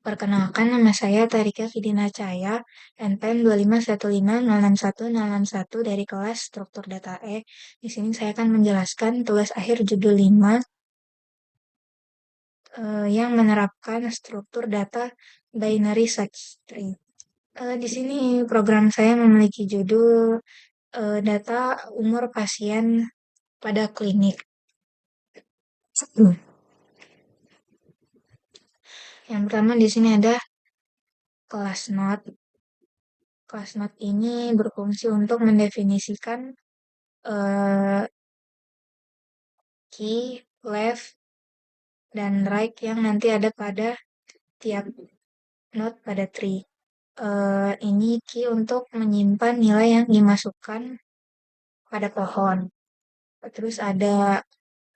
Perkenalkan, nama saya Tarika Fidina Cahaya, NPM 2515061 dari kelas Struktur Data E. Di sini saya akan menjelaskan tugas akhir judul 5 yang menerapkan struktur data binary search tree. Di sini program saya memiliki judul data umur pasien pada klinik. Yang pertama di sini ada kelas note. Kelas note ini berfungsi untuk mendefinisikan key, left, dan right yang nanti ada pada tiap node pada tree. Ini key untuk menyimpan nilai yang dimasukkan pada pohon. Terus ada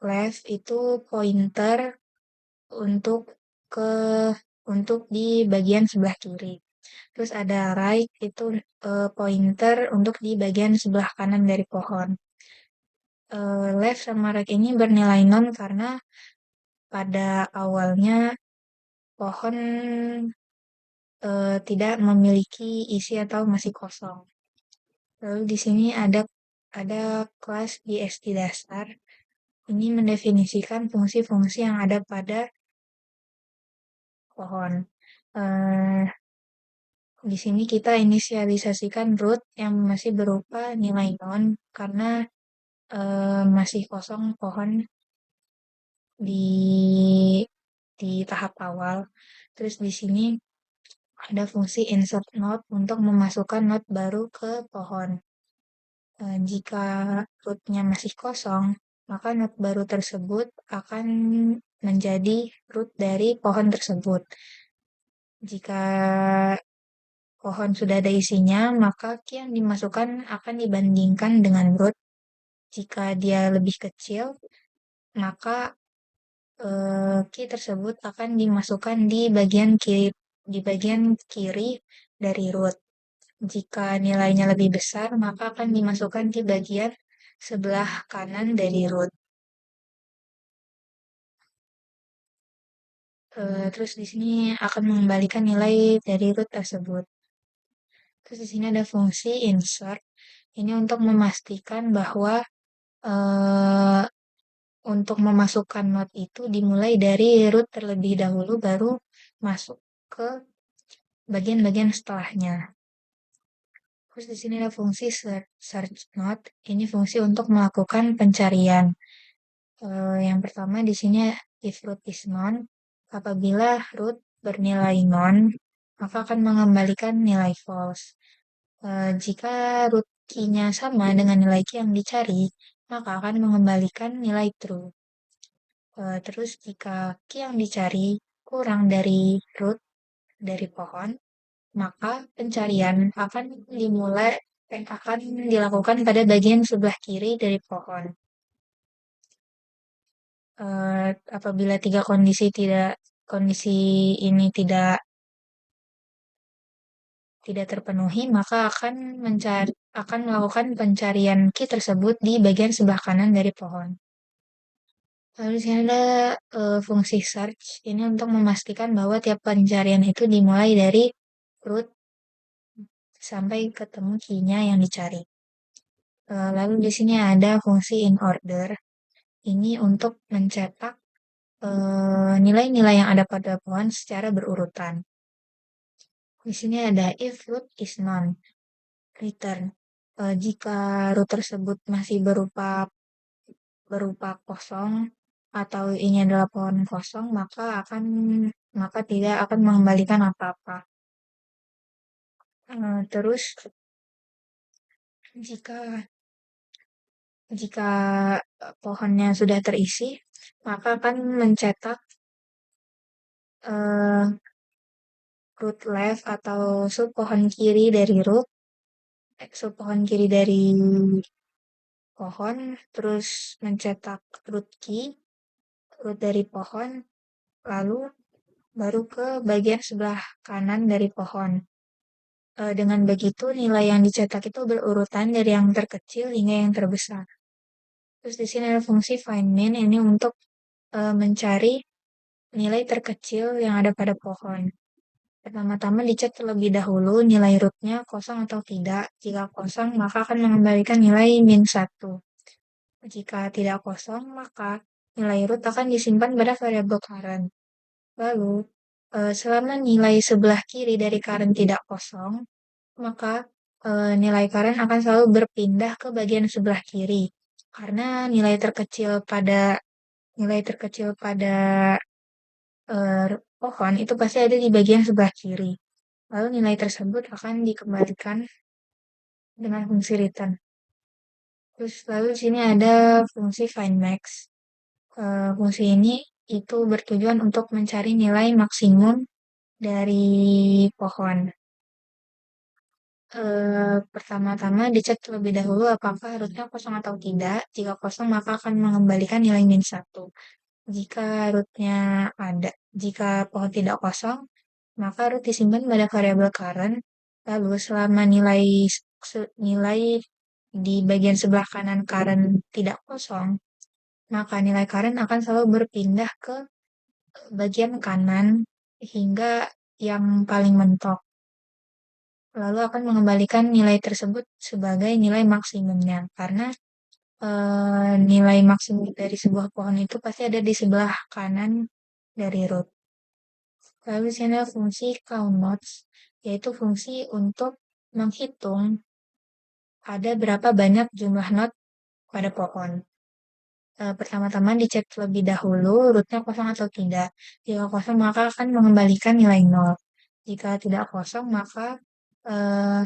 left itu pointer untuk ke untuk di bagian sebelah kiri. Terus ada right itu pointer untuk di bagian sebelah kanan dari pohon. Left sama right ini bernilai non karena pada awalnya pohon tidak memiliki isi atau masih kosong. Lalu di sini ada kelas BSD dasar. Ini mendefinisikan fungsi-fungsi yang ada pada pohon. Eh, di sini kita inisialisasikan root yang masih berupa nilai non karena masih kosong pohon di tahap awal. Terus di sini ada fungsi insert node untuk memasukkan node baru ke pohon. Jika rootnya masih kosong, maka node baru tersebut akan menjadi root dari pohon tersebut. Jika pohon sudah ada isinya, maka key yang dimasukkan akan dibandingkan dengan root. Jika dia lebih kecil, maka key tersebut akan dimasukkan di bagian kiri dari root. Jika nilainya lebih besar, maka akan dimasukkan di bagian sebelah kanan dari root. Terus di sini akan mengembalikan nilai dari root tersebut. Terus di sini ada fungsi insert. Ini untuk memastikan bahwa uh, untuk memasukkan node itu dimulai dari root terlebih dahulu, baru masuk ke bagian-bagian setelahnya. Terus di sini ada fungsi search node. Ini fungsi untuk melakukan pencarian. Yang pertama di sini if root is non, apabila root bernilai non, maka akan mengembalikan nilai false. Jika root key-nya sama dengan nilai key yang dicari, maka akan mengembalikan nilai true. Terus jika key yang dicari kurang dari root dari pohon, maka pencarian akan dilakukan pada bagian sebelah kiri dari pohon. Apabila kondisi ini tidak terpenuhi, maka akan melakukan pencarian key tersebut di bagian sebelah kanan dari pohon. Lalu di sini ada fungsi search. Ini untuk memastikan bahwa tiap pencarian itu dimulai dari root sampai ketemu key-nya yang dicari. Lalu di sini ada fungsi in order. Ini untuk mencetak nilai-nilai yang ada pada pohon secara berurutan. Di sini ada if root is non, return. Jika root tersebut masih berupa kosong atau ini adalah pohon kosong, maka tidak akan mengembalikan apa-apa. Terus jika jika pohonnya sudah terisi, maka akan mencetak root left atau sub pohon kiri dari pohon, terus mencetak root dari pohon, lalu baru ke bagian sebelah kanan dari pohon. Dengan begitu nilai yang dicetak itu berurutan dari yang terkecil hingga yang terbesar. Terus di sini ada fungsi find min, ini untuk mencari nilai terkecil yang ada pada pohon. Pertama-tama dicek terlebih dahulu nilai rootnya kosong atau tidak. Jika kosong, maka akan mengembalikan nilai -1. Jika tidak kosong, maka nilai root akan disimpan pada variabel current. Lalu, selama nilai sebelah kiri dari current tidak kosong, maka nilai current akan selalu berpindah ke bagian sebelah kiri. Karena nilai terkecil pada pohon itu pasti ada di bagian sebelah kiri. Lalu nilai tersebut akan dikembalikan dengan fungsi return. Terus lalu di sini ada fungsi findMax. Fungsi ini itu bertujuan untuk mencari nilai maksimum dari pohon. Pertama-tama dicek terlebih dahulu apakah rootnya kosong atau tidak. Jika kosong, maka akan mengembalikan nilai -1. Jika rootnya ada, jika pohon tidak kosong, maka root disimpan pada variabel current. Lalu selama nilai di bagian sebelah kanan current tidak kosong, maka nilai current akan selalu berpindah ke bagian kanan hingga yang paling mentok. Lalu akan mengembalikan nilai tersebut sebagai nilai maksimumnya. Karena nilai maksimum dari sebuah pohon itu pasti ada di sebelah kanan dari root. Lalu di sini ada fungsi count nodes, yaitu fungsi untuk menghitung ada berapa banyak jumlah node pada pohon. Pertama-tama dicek terlebih dahulu rootnya kosong atau tidak. Jika kosong, maka akan mengembalikan nilai 0. Jika tidak kosong, maka eh,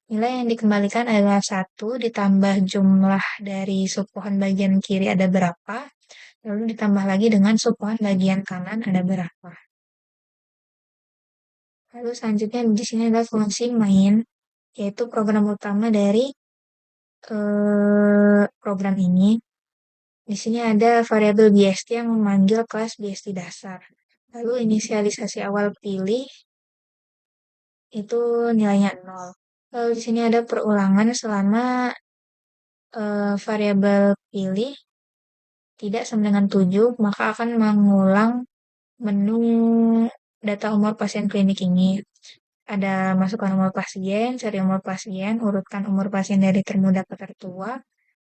nilai yang dikembalikan adalah 1 ditambah jumlah dari subpohon bagian kiri ada berapa, lalu ditambah lagi dengan subpohon bagian kanan ada berapa. Lalu selanjutnya di sini ada fungsi main, yaitu program utama dari program ini. Di sini ada variabel BST yang memanggil kelas BST dasar. Lalu inisialisasi awal pilih itu nilainya 0. Lalu di sini ada perulangan selama variabel pilih tidak sama dengan 7, maka akan mengulang menu data umur pasien klinik ini. Ada masukkan umur pasien, cari umur pasien, urutkan umur pasien dari termuda ke tertua,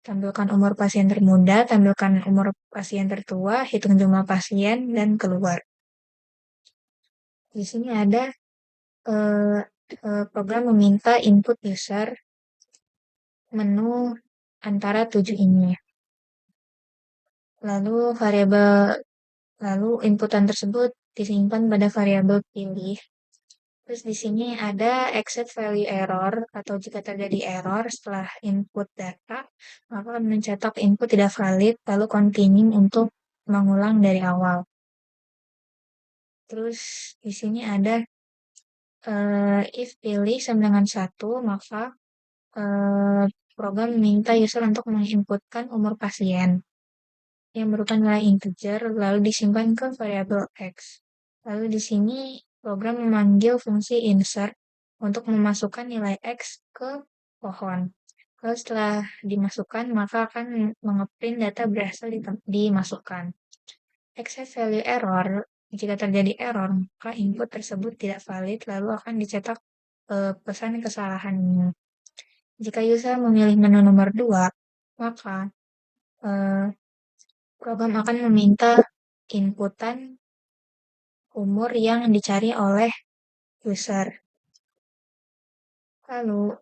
tampilkan umur pasien termuda, tampilkan umur pasien tertua, hitung jumlah pasien, dan keluar. Di sini ada eh, program meminta input user menu antara 7 ini. Lalu inputan tersebut disimpan pada variabel pilih. Terus di sini ada exit value error atau jika terjadi error setelah input data, maka akan mencetak input tidak valid lalu continue untuk mengulang dari awal. Terus di sini ada if pilih sama dengan 1, maka program meminta user untuk menginputkan umur pasien yang merupakan nilai integer lalu disimpan ke variabel x. Lalu di sini program memanggil fungsi insert untuk memasukkan nilai x ke pohon. Lalu setelah dimasukkan, maka akan mengeprint data berhasil dimasukkan. Except value error, jika terjadi error, maka input tersebut tidak valid, lalu akan dicetak pesan kesalahan. Jika user memilih menu nomor 2, maka eh, program akan meminta inputan umur yang dicari oleh user. Lalu,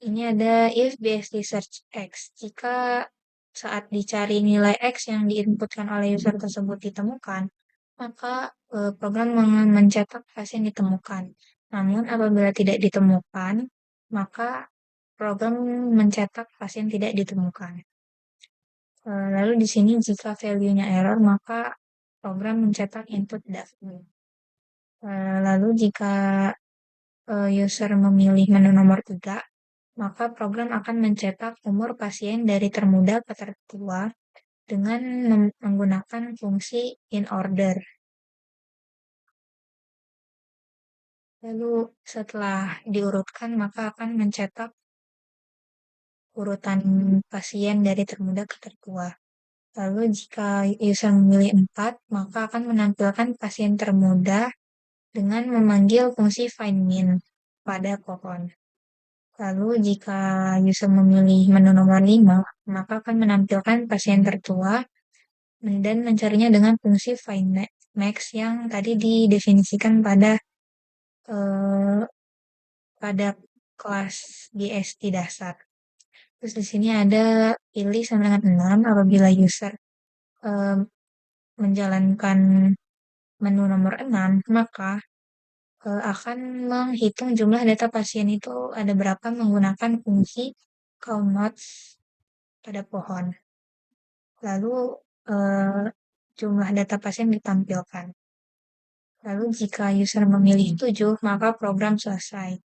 ini ada if BSD search X. Jika saat dicari nilai X yang diinputkan oleh user tersebut ditemukan, maka program mencetak pasien ditemukan. Namun apabila tidak ditemukan, maka program mencetak pasien tidak ditemukan. Lalu di sini jika value-nya error, maka program mencetak input value. Lalu jika user memilih menu nomor 3, maka program akan mencetak umur pasien dari termuda ke tertua dengan menggunakan fungsi in order. Lalu setelah diurutkan, maka akan mencetak urutan pasien dari termuda ke tertua. Lalu jika user memilih 4, maka akan menampilkan pasien termuda dengan memanggil fungsi find min pada pohon. Lalu jika user memilih menu nomor 5, maka akan menampilkan pasien tertua dan mencarinya dengan fungsi find max yang tadi didefinisikan eh, pada kelas GST dasar. Terus di sini ada pilih sampai dengan 6 apabila user eh, menjalankan menu nomor 6, maka akan menghitung jumlah data pasien itu ada berapa menggunakan fungsi count nodes pada pohon. Lalu eh, jumlah data pasien ditampilkan. Lalu jika user memilih 7, maka program selesai.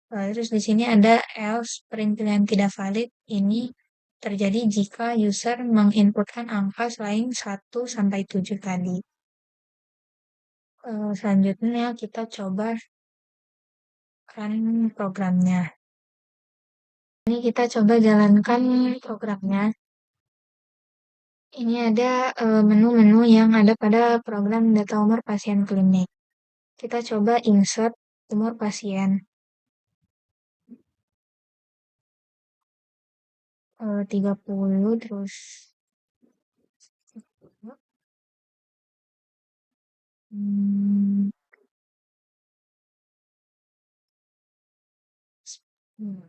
Terus di sini ada else perintilan tidak valid. Ini terjadi jika user menginputkan angka selain 1 sampai 7 tadi. Selanjutnya kita coba run programnya. Ini kita coba jalankan programnya. Ini ada menu-menu yang ada pada program data umur pasien klinik. Kita coba insert umur pasien. 30 terus hmm, hmm.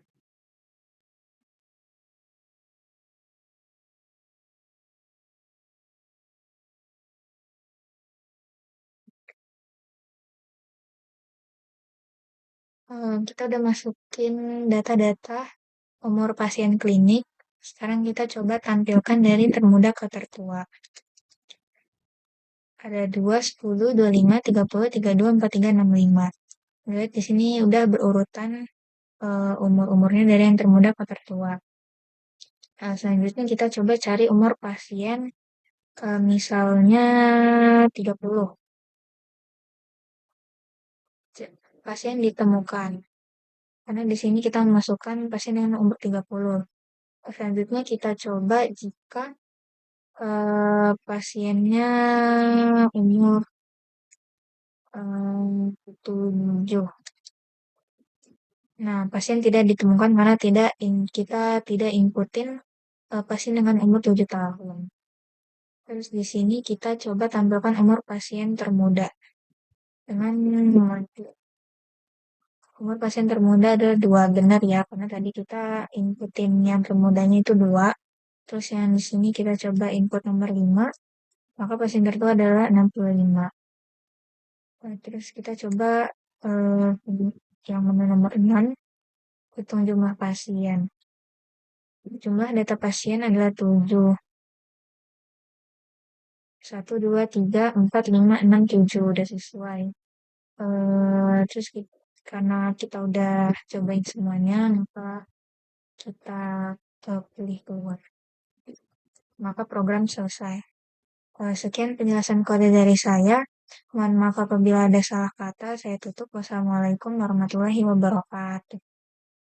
Kita udah masukin data-data umur pasien klinik. Sekarang kita coba tampilkan dari termuda ke tertua. Ada 2, 10, 25, 30, 32, 43, 65. Lihat di sini udah berurutan umur-umurnya dari yang termuda ke tertua. Nah, selanjutnya kita coba cari umur pasien, misalnya 30. Pasien ditemukan. Karena di sini kita memasukkan pasien dengan umur 30. Selanjutnya kita coba jika pasiennya umur 7. Nah, pasien tidak ditemukan karena kita tidak inputin pasien dengan umur 7 tahun. Terus di sini kita coba tampilkan umur pasien termuda dengan umur pasien termuda adalah 2, benar ya, karena tadi kita inputin yang termudanya itu 2. Terus yang di sini kita coba input nomor 5, maka pasien tertua adalah 65. Nah, terus kita coba eh, yang nomor 6, hitung jumlah pasien. Jumlah data pasien adalah 7. 1, 2, 3, 4, 5, 6, 7. Udah sesuai. Terus karena kita udah cobain semuanya, maka kita pilih keluar. Maka program selesai. Sekian penjelasan kode dari saya. Mohon maaf apabila ada salah kata. Saya tutup. Wassalamualaikum warahmatullahi wabarakatuh.